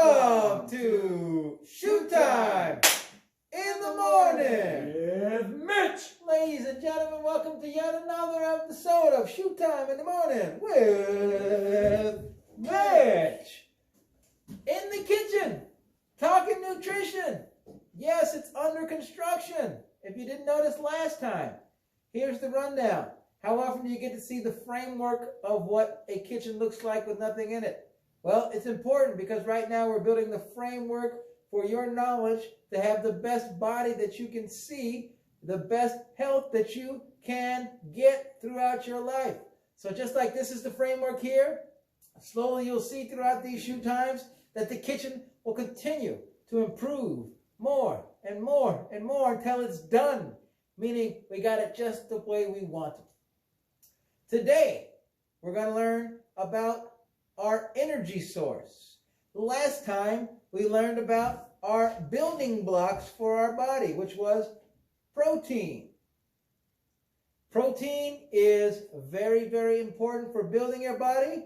Welcome to Shoot Time in the Morning with Mitch. Ladies and gentlemen, welcome to yet another episode of Shoot Time in the Morning with Mitch. In the kitchen, talking nutrition. Yes, it's under construction. If you didn't notice last time, here's the rundown. How often do you get to see the framework of what a kitchen looks like with nothing in it? Well, it's important because right now we're building the framework for your knowledge to have the best body that you can see, the best health that you can get throughout your life. So just like this is the framework here, slowly you'll see throughout these shoot times that the kitchen will continue to improve more and more and more until it's done, meaning we got it just the way we want it. Today, we're going to learn about our energy source. Last time, we learned about our building blocks for our body, which was protein. Protein is very, very important for building your body.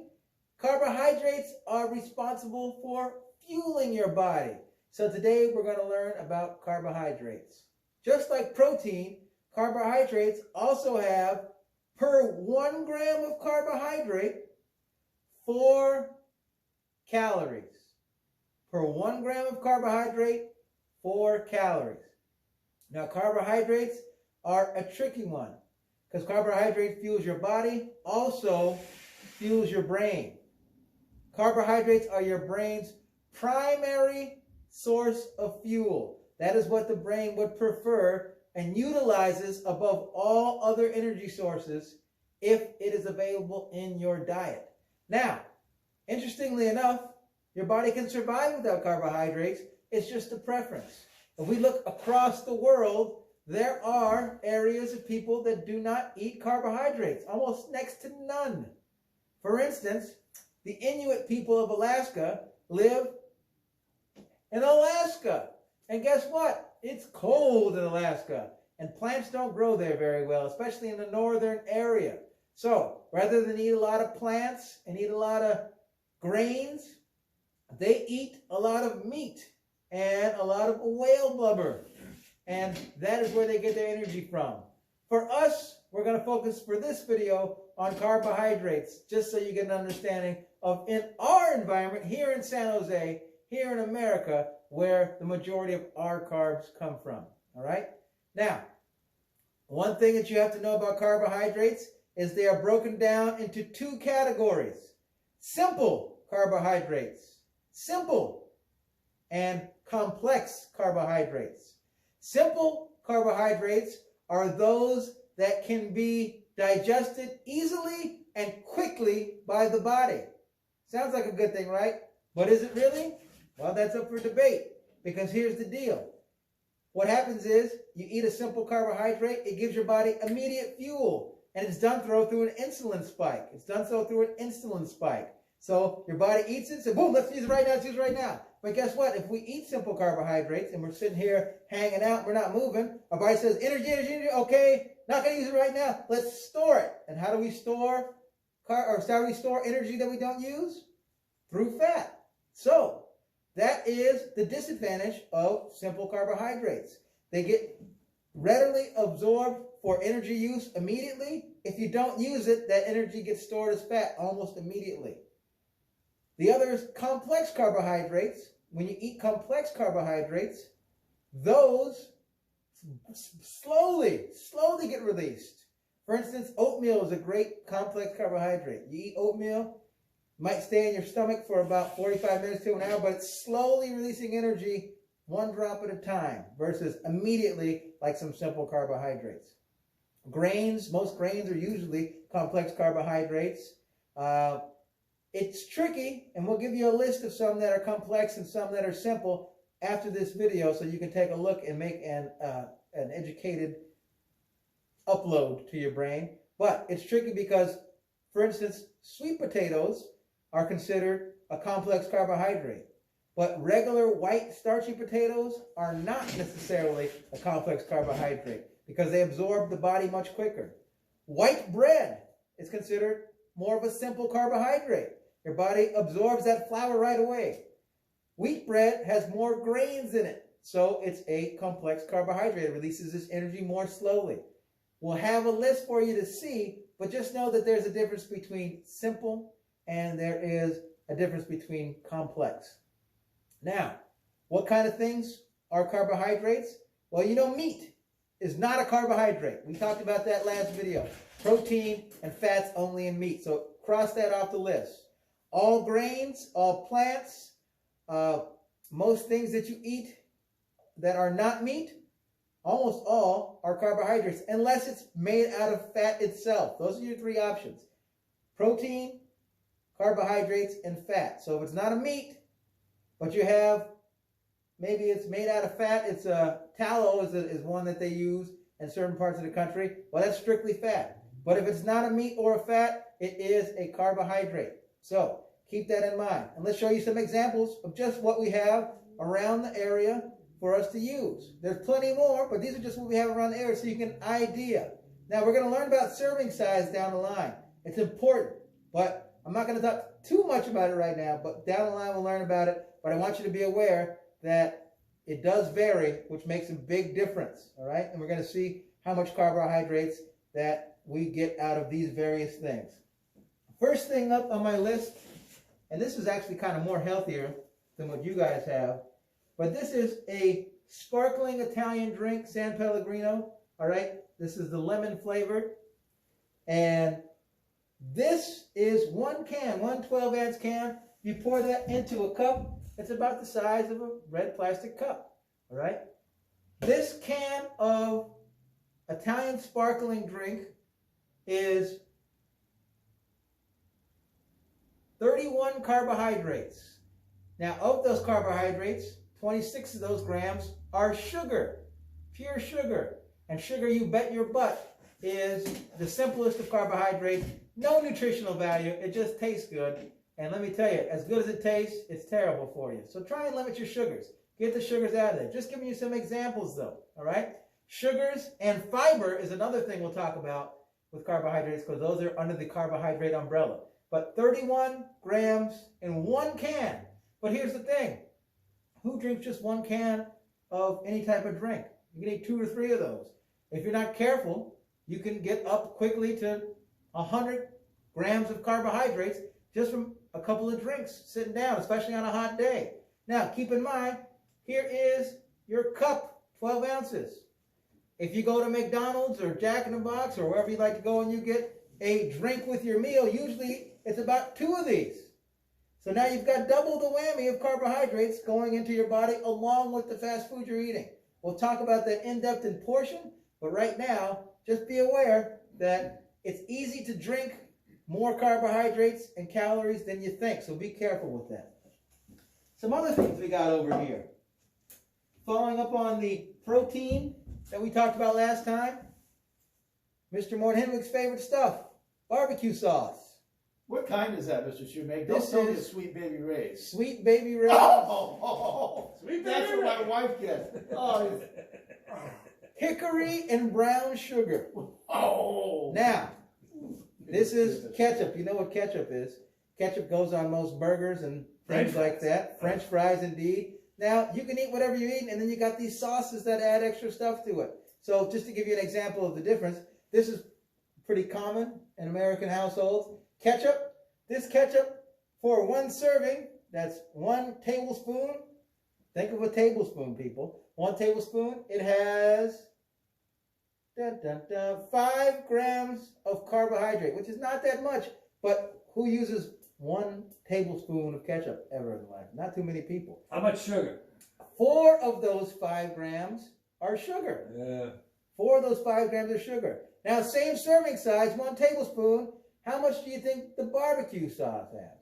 Carbohydrates are responsible for fueling your body. So today, we're going to learn about carbohydrates. Just like protein, carbohydrates also have, per 1 gram of carbohydrate, 4 calories. Per 1 gram of carbohydrate, 4 calories. Now, carbohydrates are a tricky one because carbohydrate fuels your body, also fuels your brain. Carbohydrates are your brain's primary source of fuel. That is what the brain would prefer and utilizes above all other energy sources if it is available in your diet. Now, interestingly enough, your body can survive without carbohydrates. It's just a preference. If we look across the world, there are areas of people that do not eat carbohydrates, almost next to none. For instance, the Inuit people of Alaska live in Alaska. And guess what? It's cold in Alaska, and plants don't grow there very well, especially in the northern area. So, rather than eat a lot of plants and eat a lot of grains, they eat a lot of meat and a lot of whale blubber. And that is where they get their energy from. For us, we're going to focus for this video on carbohydrates, just so you get an understanding of in our environment here in San Jose, here in America, where the majority of our carbs come from. All right? Now, one thing that you have to know about carbohydrates is they are broken down into 2 categories. Simple carbohydrates. Simple and complex carbohydrates. Simple carbohydrates are those that can be digested easily and quickly by the body. Sounds like a good thing, right? But is it really? Well, that's up for debate, because here's the deal. What happens is you eat a simple carbohydrate, it gives your body immediate fuel, and it's done through an insulin spike. It's done so through an insulin spike. So your body eats it, so boom, let's use it right now, let's use it right now. But guess what? If we eat simple carbohydrates and we're sitting here hanging out, we're not moving, our body says, energy, energy, energy, okay, not going to use it right now, let's store it. And how do we store energy that we don't use? Through fat. So that is the disadvantage of simple carbohydrates. They get readily absorbed for energy use immediately. If you don't use it, that energy gets stored as fat almost immediately. The other is complex carbohydrates. When you eat complex carbohydrates, those slowly get released. For instance, oatmeal is a great complex carbohydrate. You eat oatmeal, might stay in your stomach for about 45 minutes to an hour, but it's slowly releasing energy 1 drop at a time versus immediately like some simple carbohydrates. Grains, most grains are usually complex carbohydrates. It's tricky, and we'll give you a list of some that are complex and some that are simple after this video so you can take a look and make an educated upload to your brain. But it's tricky because, for instance, sweet potatoes are considered a complex carbohydrate. But regular white starchy potatoes are not necessarily a complex carbohydrate because they absorb the body much quicker. White bread is considered more of a simple carbohydrate. Your body absorbs that flour right away. Wheat bread has more grains in it, so it's a complex carbohydrate. It releases this energy more slowly. We'll have a list for you to see, but just know that there's a difference between simple and there is a difference between complex. Now, what kind of things are carbohydrates? Well, you know, meat is not a carbohydrate. We talked about that last video. Protein and fats only in meat. So cross that off the list. All grains, all plants, most things that you eat that are not meat, almost all are carbohydrates, unless it's made out of fat itself. Those are your three options. Protein, carbohydrates, and fat. So if it's not a meat, but you have, maybe it's made out of fat, it's tallow is one that they use in certain parts of the country. Well, that's strictly fat. But if it's not a meat or a fat, it is a carbohydrate. So keep that in mind. And let's show you some examples of just what we have around the area for us to use. There's plenty more, but these are just what we have around the area so you can idea. Now we're going to learn about serving size down the line. It's important, but I'm not going to talk too much about it right now, but down the line we'll learn about it. But I want you to be aware that it does vary, which makes a big difference, all right? And we're going to see how much carbohydrates that we get out of these various things. First thing up on my list, and this is actually kind of more healthier than what you guys have, but this is a sparkling Italian drink, San Pellegrino, all right? This is the lemon flavored, and this is one can, one 12-ounce can. You pour that into a cup, it's about the size of a red plastic cup, all right? This can of Italian sparkling drink is 31 carbohydrates. Now, of those carbohydrates, 26 of those grams are sugar, pure sugar. And sugar, you bet your butt, is the simplest of carbohydrates. No nutritional value. It just tastes good. And let me tell you, as good as it tastes, it's terrible for you. So try and limit your sugars. Get the sugars out of there. Just giving you some examples, though. All right? Sugars and fiber is another thing we'll talk about with carbohydrates, because those are under the carbohydrate umbrella. But 31 grams in one can. But here's the thing. Who drinks just one can of any type of drink? You can eat 2 or 3 of those. If you're not careful, you can get up quickly to 100 grams of carbohydrates just from a couple of drinks sitting down, especially on a hot day. Now, keep in mind, here is your cup, 12 ounces. If you go to McDonald's or Jack in the Box or wherever you like to go and you get a drink with your meal, usually it's about 2 of these. So now you've got double the whammy of carbohydrates going into your body along with the fast food you're eating. We'll talk about that in depth in portion, but right now, just be aware that it's easy to drink more carbohydrates and calories than you think, so be careful with that. Some other things we got over here. Following up on the protein that we talked about last time, Mr. Mort Henwick's favorite stuff, barbecue sauce. What kind is that, Mr. Shoemaker? Don't tell me it's Sweet Baby Ray's. Sweet Baby Ray's. Sweet Baby That's what my wife gets. Oh, Hickory and brown sugar. Oh. Now, this is ketchup. You know what ketchup is. Ketchup goes on most burgers and things like that. French fries, indeed. Now, you can eat whatever you eat, and then you got these sauces that add extra stuff to it. So, just to give you an example of the difference, this is pretty common in American households. Ketchup, this ketchup for 1 serving, that's 1 tablespoon. Think of a tablespoon, people. 1 tablespoon, it has 5 grams of carbohydrate, which is not that much, but who uses 1 tablespoon of ketchup ever in life? Not too many people. How much sugar? 4 of those 5 grams are sugar. Yeah. 4 of those 5 grams are sugar. Now, same serving size, 1 tablespoon. How much do you think the barbecue sauce has?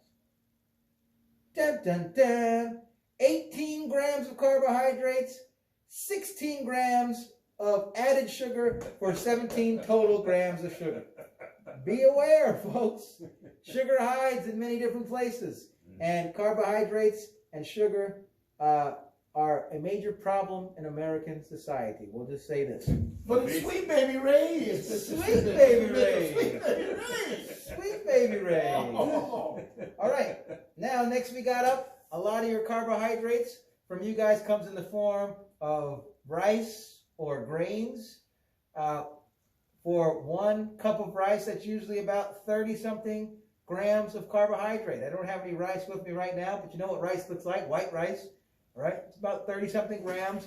Dun, dun, dun. 18 grams of carbohydrates, 16 grams of added sugar for 17 total grams of sugar. Be aware, folks. Sugar hides in many different places. And carbohydrates and sugar are a major problem in American society. We'll just say this. But it's Sweet Baby Ray's. Sweet Baby Ray's. Sweet Baby Ray's. Oh. All right. Now, next we got up a lot of your carbohydrates from you guys comes in the form of rice or grains. For 1 cup of rice, that's usually about 30-something grams of carbohydrate. I don't have any rice with me right now, but you know what rice looks like, white rice, right? It's about 30-something grams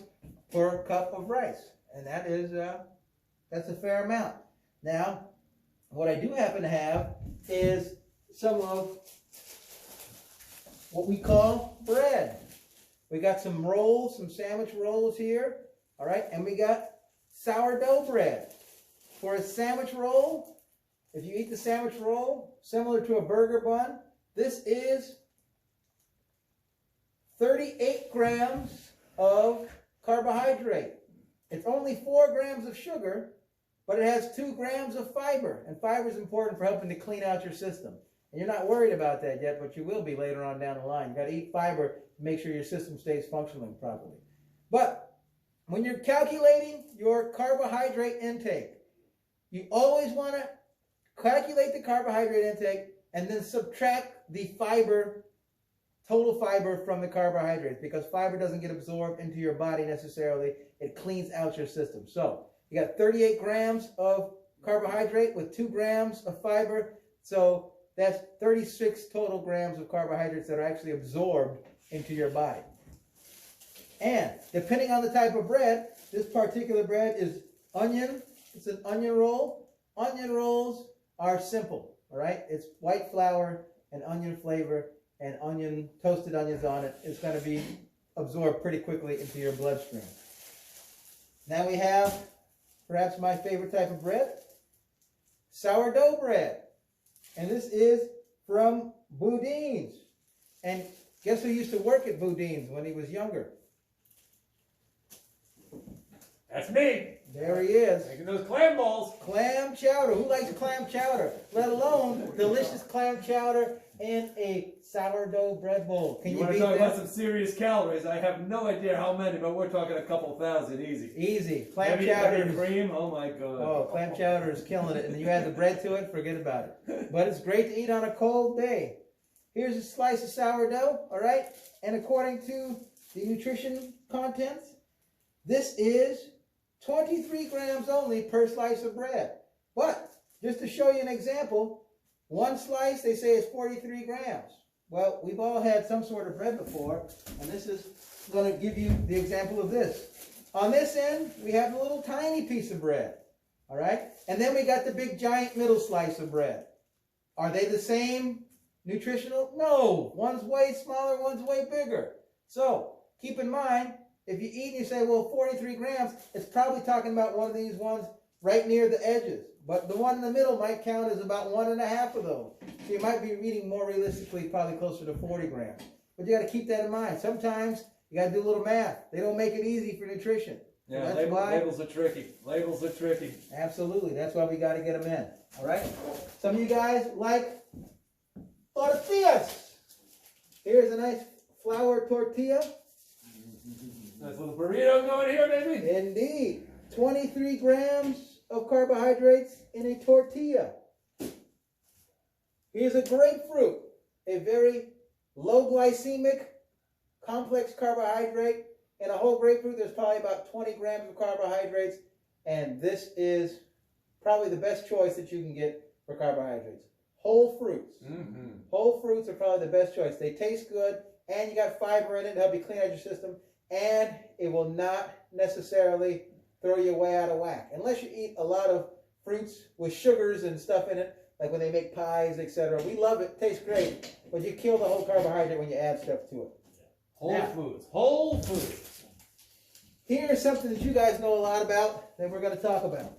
per cup of rice, and that is that's a fair amount. Now, what I do happen to have is some of what we call bread. We got some rolls, some sandwich rolls here, all right, and we got sourdough bread. For a sandwich roll, if you eat the sandwich roll, similar to a burger bun, this is 38 grams of carbohydrate. It's only 4 grams of sugar, but it has 2 grams of fiber. And fiber is important for helping to clean out your system. And you're not worried about that yet, but you will be later on down the line. You've got to eat fiber to make sure your system stays functioning properly. But when you're calculating your carbohydrate intake, you always want to calculate the carbohydrate intake and then subtract the fiber, total fiber from the carbohydrates, because fiber doesn't get absorbed into your body necessarily. It cleans out your system. So you got 38 grams of carbohydrate with 2 grams of fiber. So that's 36 total grams of carbohydrates that are actually absorbed into your body. And depending on the type of bread, this particular bread is onion. It's an onion roll. Onion rolls are simple, all right? It's white flour and onion flavor and onion, toasted onions on it. It's going to be absorbed pretty quickly into your bloodstream. Now we have perhaps my favorite type of bread, sourdough bread. And this is from Boudin's. And guess who used to work at Boudin's when he was younger? That's me. There he is. Making those clam balls. Clam chowder. Who likes clam chowder? Let alone delicious clam chowder in a sourdough bread bowl. Can you want to beat talk that? about some serious calories? I have no idea how many, but we're talking a couple thousand easy. Easy. Clam Heavy chowder. cream. Oh my god. Oh, clam chowder is killing it. And then you add the bread to it, forget about it. But it's great to eat on a cold day. Here's a slice of sourdough, all right? And according to the nutrition contents, this is 23 grams only per slice of bread. But just to show you an example, 1 slice they say is 43 grams. Well, we've all had some sort of bread before, and this is going to give you the example of this. On this end, we have a little tiny piece of bread, all right? And then we got the big giant middle slice of bread. Are they the same nutritional? No. One's way smaller, one's way bigger. So keep in mind, if you eat and you say, well, 43 grams, it's probably talking about one of these ones right near the edges. But the one in the middle might count as about 1.5 of those. So you might be eating more realistically, probably closer to 40 grams. But you got to keep that in mind. Sometimes you got to do a little math. They don't make it easy for nutrition. Yeah, so labels are tricky. Labels are tricky. Absolutely. That's why we got to get them in. All right? Some of you guys like tortillas. Here's a nice flour tortilla. Nice little burrito going here, baby. Indeed. 23 grams of carbohydrates in a tortilla. Here's a grapefruit, a very low glycemic, complex carbohydrate. In a whole grapefruit, there's probably about 20 grams of carbohydrates, and this is probably the best choice that you can get for carbohydrates. Whole fruits. Whole fruits are probably the best choice. They taste good, and you got fiber in it to help you clean out your system, and it will not necessarily throw you way out of whack. Unless you eat a lot of fruits with sugars and stuff in it, like when they make pies, etc. We love it. Tastes great. But you kill the whole carbohydrate when you add stuff to it. Whole foods. Whole foods. Here's something that you guys know a lot about that we're going to talk about.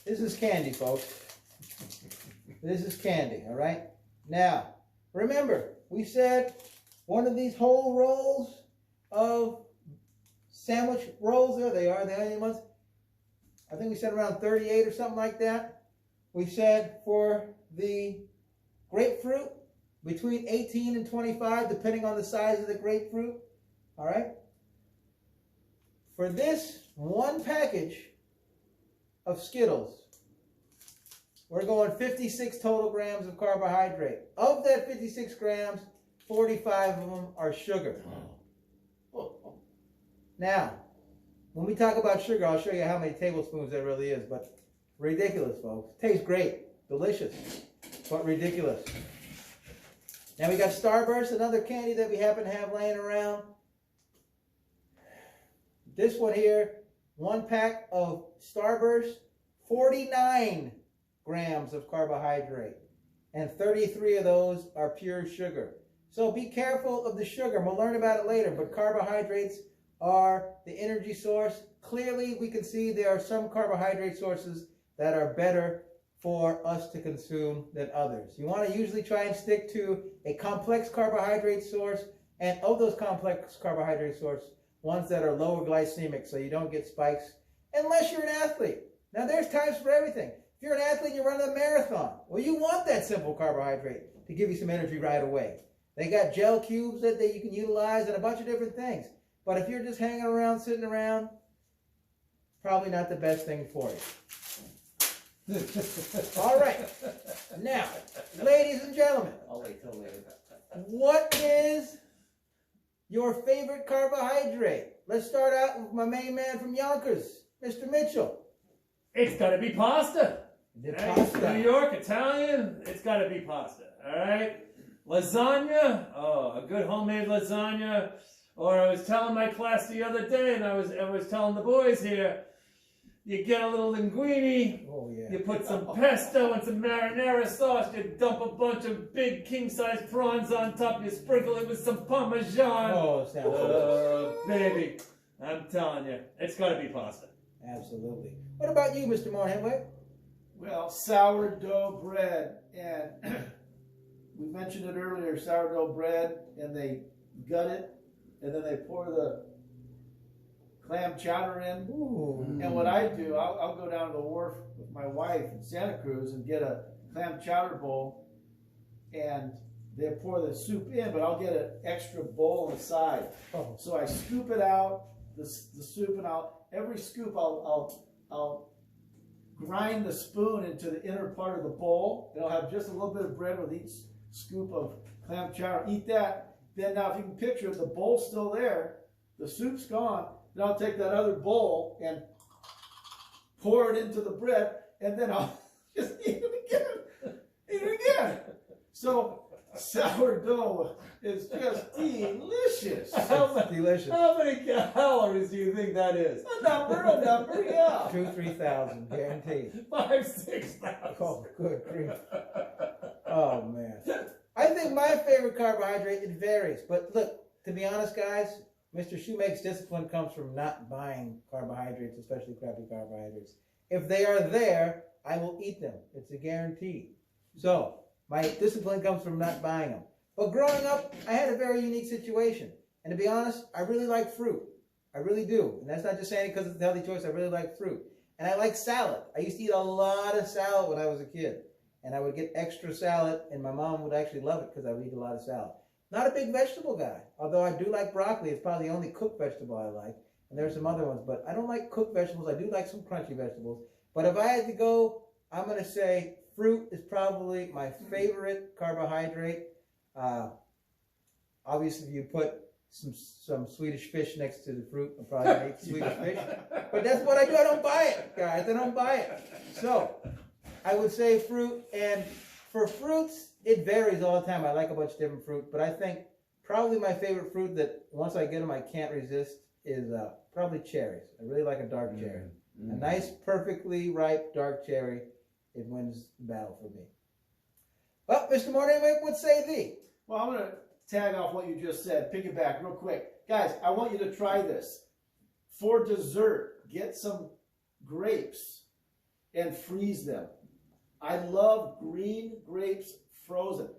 This is candy, folks. This is candy, all right? Now, remember, we said one of these whole rolls of sandwich rolls, there they are, the onion ones. I think we said around 38 or something like that. We said for the grapefruit, between 18 and 25, depending on the size of the grapefruit. All right? For this one package of Skittles, we're going 56 total grams of carbohydrate. Of that 56 grams, 45 of them are sugar. Now, when we talk about sugar, I'll show you how many tablespoons there really is, but ridiculous, folks. Tastes great, delicious, but ridiculous. Now we got Starburst, another candy that we happen to have laying around. This one here, 1 pack of Starburst, 49 grams of carbohydrate, and 33 of those are pure sugar. So be careful of the sugar. We'll learn about it later, but carbohydrates are the energy source. Clearly, we can see there are some carbohydrate sources that are better for us to consume than others. You want to usually try and stick to a complex carbohydrate source, and of those complex carbohydrate sources, ones that are lower glycemic so you don't get spikes, unless you're an athlete. Now, there's times for everything. If you're an athlete and you're running a marathon, well, you want that simple carbohydrate to give you some energy right away. They got gel cubes that you can utilize and a bunch of different things. But if you're just hanging around, sitting around, probably not the best thing for you. All right. Now, ladies and gentlemen, I'll wait till later. what is your favorite carbohydrate? Let's start out with my main man from Yonkers, Mr. Mitchell. It's got to be pasta. The Hey, pasta. New York, Italian, it's got to be pasta. All right? Lasagna, oh, a good homemade lasagna. Or I was telling my class the other day, and I was telling the boys here, you get a little linguine, Oh, yeah. you put some pesto and some marinara sauce, you dump a bunch of big king-size prawns on top, you sprinkle it with some Parmesan. Oh, sounds delicious. Baby, I'm telling you, it's got to be pasta. Absolutely. What about you, Mr. Moorhead? Well, sourdough bread, and we mentioned it earlier, sourdough bread, and they gut it, and then they pour the clam chowder in. Ooh. And what I do, I'll go down to the wharf with my wife in Santa Cruz and get a clam chowder bowl, and they pour the soup in, but I'll get an extra bowl on the side. Oh. So I scoop it out, the soup, and every scoop I'll grind the spoon into the inner part of the bowl, and I'll have just a little bit of bread with each scoop of clam chowder. Eat that. Then now, if you can picture it, the bowl's still there, the soup's gone. Then I'll take that other bowl and pour it into the bread, and then I'll just eat it again. Eat it again. So sourdough is just delicious. Delicious. How many calories do you think that is? A number, yeah. 2,000-3,000, guaranteed. 5,000-6,000. Oh, good grief. Oh, man. I think my favorite carbohydrate, it varies. But look, to be honest, guys, Mr. Shoemake's discipline comes from not buying carbohydrates, especially crappy carbohydrates. If they are there, I will eat them. It's a guarantee. So, my discipline comes from not buying them. But growing up, I had a very unique situation. And to be honest, I really like fruit. I really do. And that's not just saying it because it's a healthy choice. I really like fruit. And I like salad. I used to eat a lot of salad when I was a kid. And I would get extra salad, and my mom would actually love it because I would eat a lot of salad. Not a big vegetable guy, although I do like broccoli. It's probably the only cooked vegetable I like. And there are some other ones, but I don't like cooked vegetables. I do like some crunchy vegetables. But if I had to go, I'm going to say fruit is probably my favorite carbohydrate. Obviously, if you put some Swedish fish next to the fruit, I'll probably eat Swedish fish. But that's what I do. I don't buy it, guys. I don't buy it. So I would say fruit. And for fruits, it varies all the time. I like a bunch of different fruit. But I think probably my favorite fruit that once I get them, I can't resist is probably cherries. I really like a dark cherry. A nice, perfectly ripe dark cherry. It wins the battle for me. Well, Mr. Morning, what say thee? Well, I'm going to tag off what you just said, piggyback real quick. Guys, I want you to try this. For dessert, get some grapes and freeze them. I love green grapes frozen.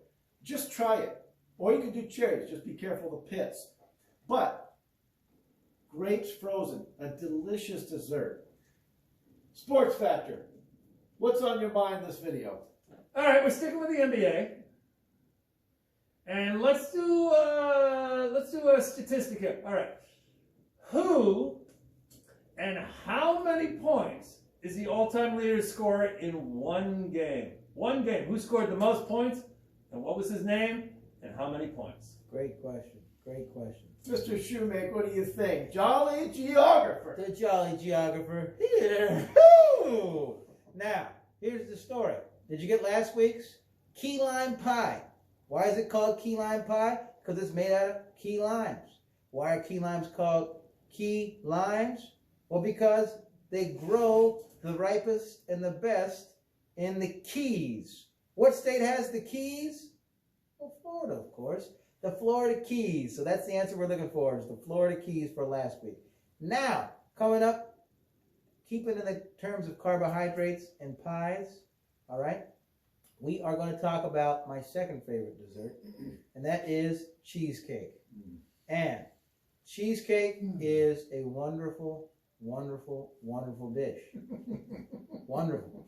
Just try it. Or you can do cherries. Just be careful of the pits. But grapes frozen, a delicious dessert. Sports Factor. What's on your mind in this video? All right, we're sticking with the NBA, and let's do a statistic here. All right, who and how many points is the all-time leader scorer in one game? One game. Who scored the most points? And what was his name? And how many points? Great question. Great question. Mr. Shoemaker, what do you think? Jolly geographer. The jolly geographer. Now, here's the story. Did you get last week's? Key lime pie. Why is it called key lime pie? Because it's made out of key limes. Why are key limes called key limes? Well, because they grow the ripest and the best in the Keys. What state has the Keys? Well, Florida, of course. The Florida Keys. So that's the answer we're looking for, is the Florida Keys for last week. Now, coming up, keeping in the terms of carbohydrates and pies, all right, we are going to talk about my second favorite dessert, and that is cheesecake. And cheesecake is a wonderful, wonderful, wonderful dish. Wonderful.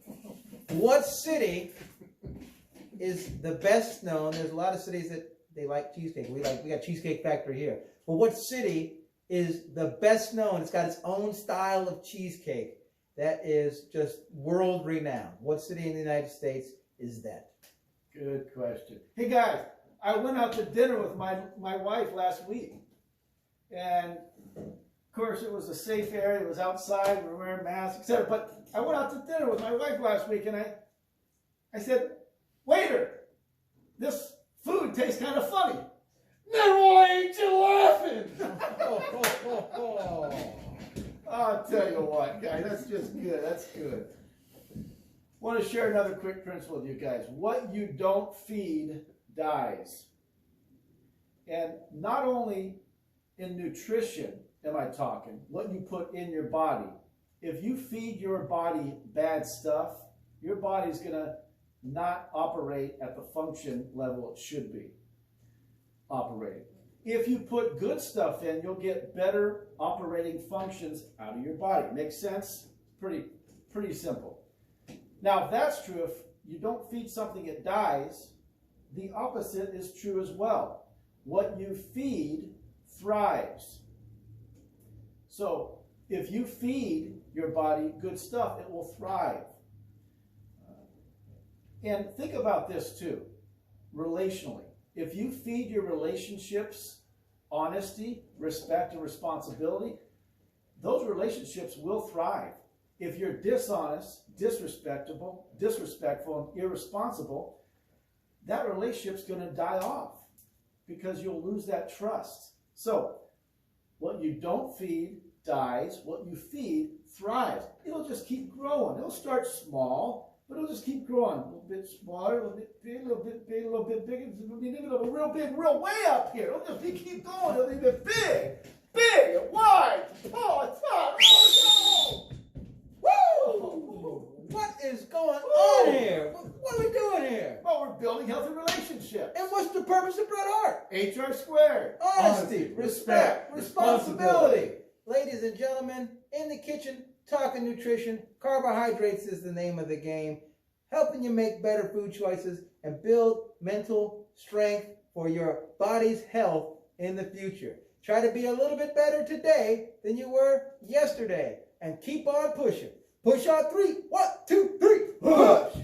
What city is the best known? There's a lot of cities that they like cheesecake. We got Cheesecake Factory here. But what city is the best known? It's got its own style of cheesecake that is just world renowned. What city in the United States is that? Good question. Hey guys, I went out to dinner with my wife last week. And of course it was a safe area, it was outside, we were wearing masks, etc. But I went out to dinner with my wife last week and I said, waiter, this food tastes kind of funny. Then why ain't you laughing? I'll tell you what, guys, that's just good. That's good. I want to share another quick principle with you guys. What you don't feed dies. And not only in nutrition am I talking, what you put in your body. If you feed your body bad stuff, your body's going to not operate at the function level it should be operating. If you put good stuff in, you'll get better operating functions out of your body. Makes sense? Pretty simple. Now, if that's true, if you don't feed something, it dies, the opposite is true as well. What you feed thrives. So, if you feed your body good stuff, it will thrive. And think about this too, relationally. If you feed your relationships honesty, respect, and responsibility, those relationships will thrive. If you're dishonest, disrespectful, and irresponsible, that relationship's going to die off because you'll lose that trust. So, what you don't feed dies. What you feed thrives. It'll just keep growing. It'll start small, but it'll just keep growing. A little bit smaller, a little bit big, a little bit big, a little bit bigger. It'll be a real big, real way up here. It'll just keep going. It'll be big, big, and wide. Oh, it's hot. Oh, Woo! What is going on here? What are we doing here? well, we're building healthy relationships. And what's the purpose of Bret Hart? H.R. squared. Honesty, respect, responsibility. Ladies and gentlemen, in the kitchen, talking nutrition, Carbohydrates is the name of the game, helping you make better food choices and build mental strength for your body's health in the future. Try to be a little bit better today than you were yesterday, and keep on pushing. Push on 3. 1, 2, 3. Push!